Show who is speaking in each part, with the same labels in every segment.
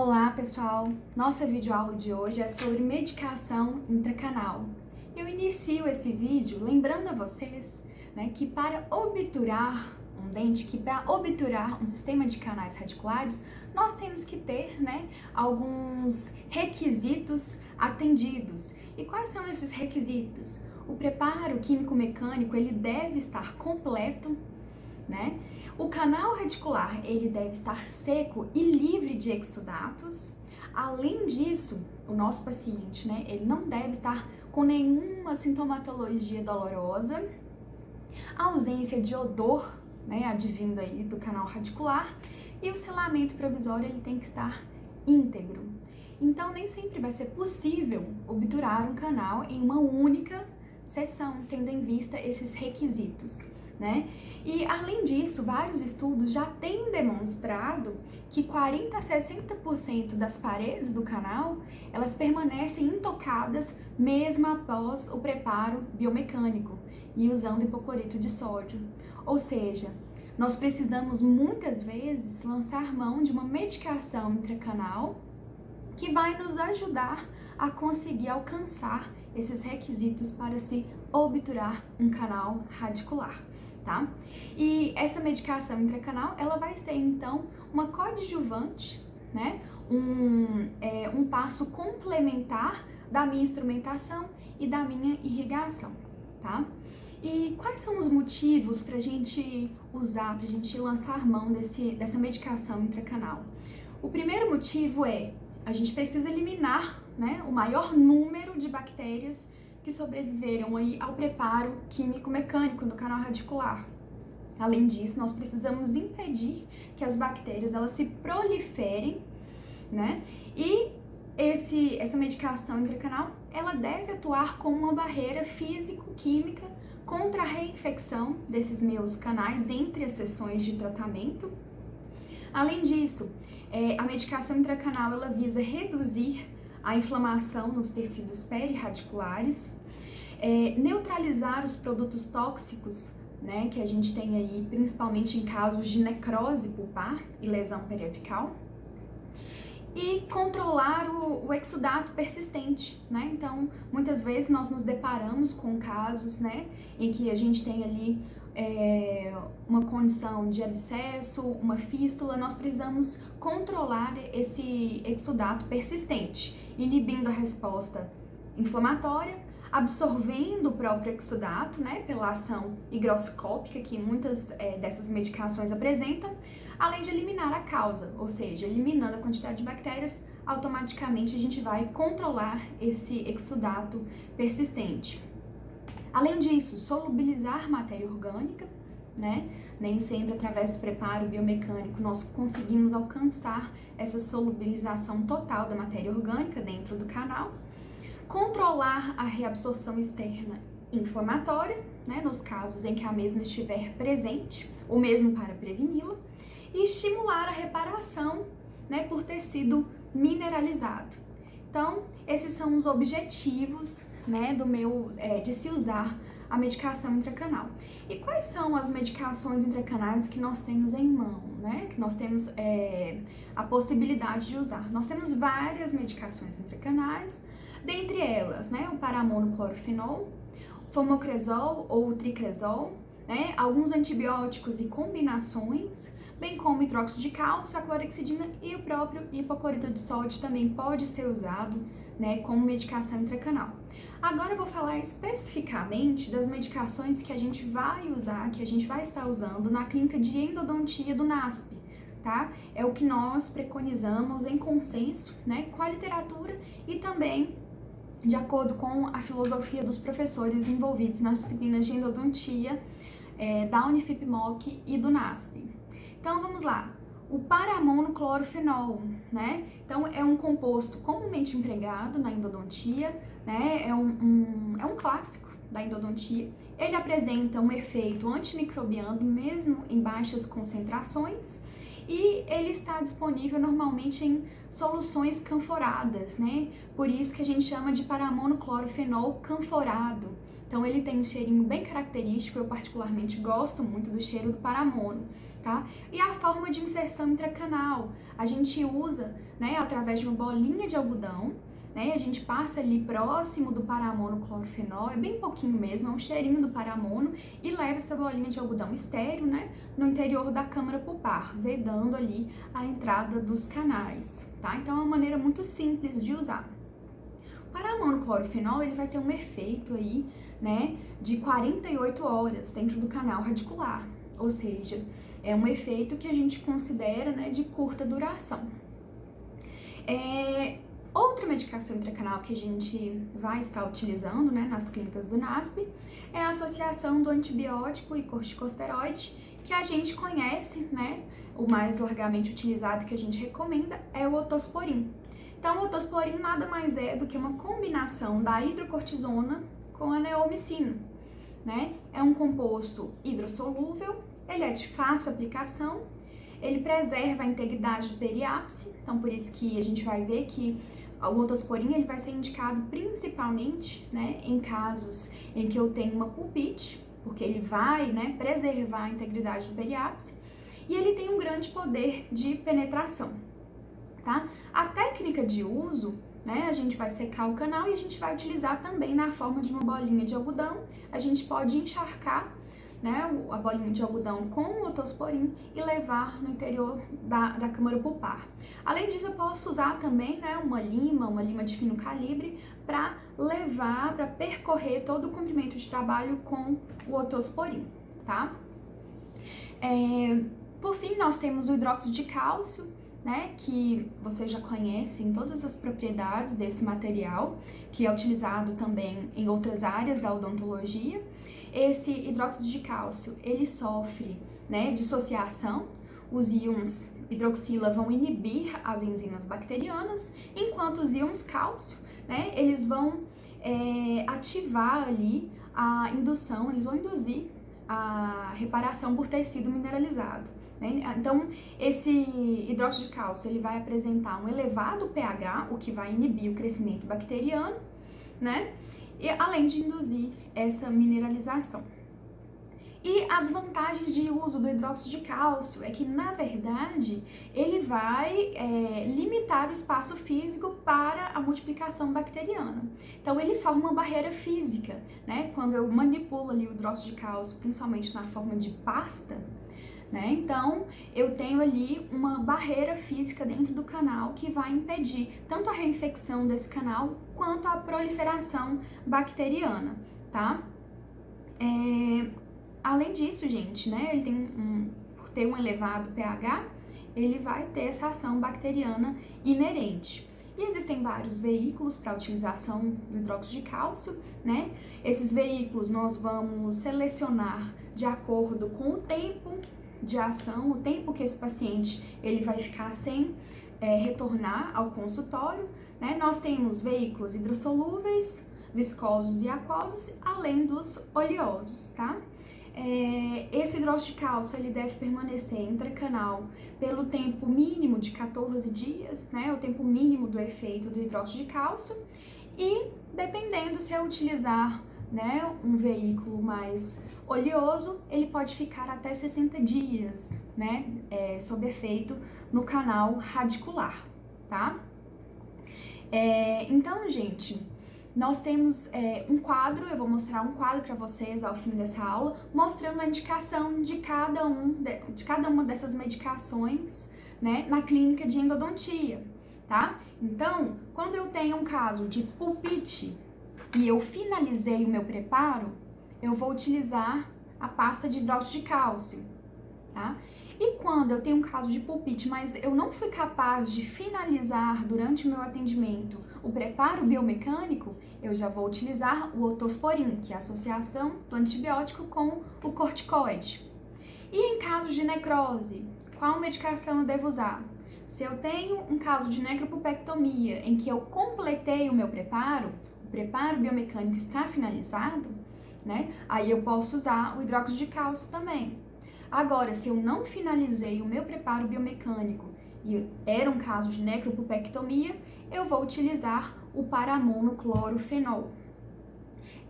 Speaker 1: Olá pessoal, nossa videoaula de hoje é sobre medicação intracanal. Eu inicio esse vídeo lembrando a vocês, que para obturar um dente, que para obturar um sistema de canais radiculares, nós temos que ter alguns requisitos atendidos. E quais são esses requisitos? O preparo químico-mecânico ele deve estar completo, O canal radicular ele deve estar seco e livre de exudatos. Além disso, o nosso paciente, ele não deve estar com nenhuma sintomatologia dolorosa, ausência de odor, advindo aí do canal radicular, e o selamento provisório ele tem que estar íntegro. Então, nem sempre vai ser possível obturar um canal em uma única sessão, tendo em vista esses requisitos. E além disso, vários estudos já têm demonstrado que 40 a 60% das paredes do canal, elas permanecem intocadas mesmo após o preparo biomecânico e usando hipoclorito de sódio. Ou seja, nós precisamos muitas vezes lançar mão de uma medicação intracanal que vai nos ajudar a conseguir alcançar esses requisitos para se obturar um canal radicular. E essa medicação intracanal, ela vai ser então uma coadjuvante, um passo complementar da minha instrumentação e da minha irrigação, E quais são os motivos para a gente usar, para a gente lançar mão dessa medicação intracanal? O primeiro motivo é a gente precisa eliminar, o maior número de bactérias que sobreviveram aí ao preparo químico-mecânico do canal radicular. Além disso, nós precisamos impedir que as bactérias elas se proliferem, E essa medicação intracanal, ela deve atuar como uma barreira físico-química contra a reinfecção desses meus canais entre as sessões de tratamento. Além disso, a medicação intracanal ela visa reduzir a inflamação nos tecidos perirradiculares, neutralizar os produtos tóxicos, que a gente tem aí, principalmente em casos de necrose pulpar e lesão periapical, e controlar o exudato persistente, Então, muitas vezes nós nos deparamos com casos, em que a gente tem ali uma condição de abscesso, uma fístula, nós precisamos controlar esse exudato persistente, inibindo a resposta inflamatória, absorvendo o próprio exudato, pela ação higroscópica que muitas dessas medicações apresentam, além de eliminar a causa, ou seja, eliminando a quantidade de bactérias, automaticamente a gente vai controlar esse exudato persistente. Além disso, solubilizar matéria orgânica, Nem sempre através do preparo biomecânico nós conseguimos alcançar essa solubilização total da matéria orgânica dentro do canal. Controlar a reabsorção externa inflamatória, nos casos em que a mesma estiver presente, ou mesmo para preveni-la, e estimular a reparação, por tecido mineralizado. Então, esses são os objetivos, de se usar a medicação intracanal. E quais são as medicações intracanais que nós temos em mão, que nós temos a possibilidade de usar? Nós temos várias medicações intracanais, dentre elas, o paramonoclorofenol, fomocresol ou tricresol, alguns antibióticos e combinações, bem como hidróxido de cálcio, a clorexidina e o próprio hipoclorito de sódio também pode ser usado, como medicação intracanal. Agora eu vou falar especificamente das medicações que a gente vai usar, que a gente vai estar usando na clínica de endodontia do NASP, É o que nós preconizamos em consenso, com a literatura e também de acordo com a filosofia dos professores envolvidos nas disciplinas de endodontia da Unifip-MOC e do NASP. Então, vamos lá. O paramonoclorofenol, Então, é um composto comumente empregado na endodontia, É um clássico da endodontia. Ele apresenta um efeito antimicrobiano, mesmo em baixas concentrações, e ele está disponível normalmente em soluções canforadas, Por isso que a gente chama de paramonoclorofenol canforado, Então ele tem um cheirinho bem característico, eu particularmente gosto muito do cheiro do paramono, tá? E a forma de inserção intracanal, a gente usa, né, através de uma bolinha de algodão, né? A gente passa ali próximo do paramonoclorofenol, é bem pouquinho mesmo, é um cheirinho do paramono, e leva essa bolinha de algodão estéreo, né, no interior da câmara pulpar, vedando ali a entrada dos canais, tá? Então é uma maneira muito simples de usar. O paramonoclorofenol, ele vai ter um efeito aí, né, de 48 horas dentro do canal radicular, ou seja, é um efeito que a gente considera, né, de curta duração. Outra medicação intracanal que a gente vai estar utilizando, né, nas clínicas do NASP é a associação do antibiótico e corticosteroide, que a gente conhece, né, o mais largamente utilizado que a gente recomenda é o otosporin. Então, o otosporin nada mais é do que uma combinação da hidrocortisona com a neomicina, né? É um composto hidrossolúvel, ele é de fácil aplicação, ele preserva a integridade do periápice, então por isso que a gente vai ver que o otosporin ele vai ser indicado principalmente, né, em casos em que eu tenho uma pulpite, porque ele vai, né, preservar a integridade do periápice, e ele tem um grande poder de penetração, tá? A técnica de uso, né, a gente vai secar o canal e a gente vai utilizar também na forma de uma bolinha de algodão. A gente pode encharcar, né, a bolinha de algodão com o otosporin e levar no interior da câmara pulpar. Além disso, eu posso usar também, né, uma lima de fino calibre, para levar, para percorrer todo o comprimento de trabalho com o otosporin, tá? Por fim, nós temos o hidróxido de cálcio, né, que vocês já conhecem todas as propriedades desse material, que é utilizado também em outras áreas da odontologia. Esse hidróxido de cálcio, ele sofre, né, dissociação, os íons hidroxila vão inibir as enzimas bacterianas, enquanto os íons cálcio, né, eles vão ativar ali a indução, eles vão induzir a reparação por tecido mineralizado. Então, esse hidróxido de cálcio ele vai apresentar um elevado pH, o que vai inibir o crescimento bacteriano, né? E além de induzir essa mineralização. E as vantagens de uso do hidróxido de cálcio é que, na verdade, ele vai limitar o espaço físico para a multiplicação bacteriana. Então, ele forma uma barreira física, né? Quando eu manipulo ali o hidróxido de cálcio, principalmente na forma de pasta, né? Então, eu tenho ali uma barreira física dentro do canal que vai impedir tanto a reinfecção desse canal quanto a proliferação bacteriana, tá? Além disso, gente, né, ele tem por ter um elevado pH, ele vai ter essa ação bacteriana inerente. E existem vários veículos para a utilização do hidróxido de cálcio, né? Esses veículos nós vamos selecionar de acordo com o tempo de ação, o tempo que esse paciente ele vai ficar sem retornar ao consultório, né? Nós temos veículos hidrossolúveis, viscosos e aquosos, além dos oleosos, tá? Esse hidróxido de cálcio ele deve permanecer intracanal pelo tempo mínimo de 14 dias, né? O tempo mínimo do efeito do hidróxido de cálcio, e dependendo se eu utilizar, né, um veículo mais oleoso, ele pode ficar até 60 dias, né, sob efeito no canal radicular, tá? Então, gente, nós temos um quadro, eu vou mostrar um quadro para vocês ao fim dessa aula, mostrando a indicação de cada uma dessas medicações, né, na clínica de endodontia, tá? Então, quando eu tenho um caso de pulpite e eu finalizei o meu preparo, eu vou utilizar a pasta de hidróxido de cálcio, tá? E quando eu tenho um caso de pulpite, mas eu não fui capaz de finalizar durante o meu atendimento o preparo biomecânico, eu já vou utilizar o otosporin, que é a associação do antibiótico com o corticoide. E em casos de necrose, qual medicação eu devo usar? Se eu tenho um caso de necropulpectomia em que eu completei o meu preparo, o preparo biomecânico está finalizado, né? Aí eu posso usar o hidróxido de cálcio também. Agora, se eu não finalizei o meu preparo biomecânico e era um caso de necropulpectomia, eu vou utilizar o paramonoclorofenol.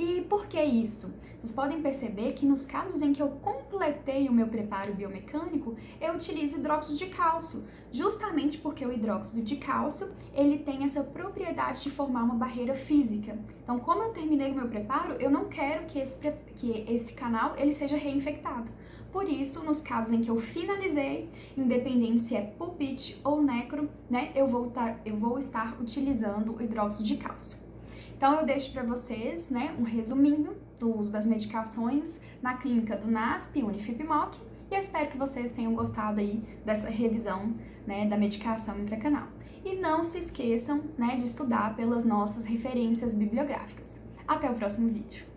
Speaker 1: E por que isso? Vocês podem perceber que nos casos em que eu completei o meu preparo biomecânico, eu utilizo hidróxido de cálcio, justamente porque o hidróxido de cálcio, ele tem essa propriedade de formar uma barreira física. Então, como eu terminei o meu preparo, eu não quero que esse canal ele seja reinfectado. Por isso, nos casos em que eu finalizei, independente se é pulpite ou necro, né, eu vou estar utilizando o hidróxido de cálcio. Então, eu deixo para vocês, né, um resuminho do uso das medicações na clínica do NASP, Unifip-Moc, e eu espero que vocês tenham gostado aí dessa revisão, né, da medicação intracanal. E não se esqueçam, né, de estudar pelas nossas referências bibliográficas. Até o próximo vídeo.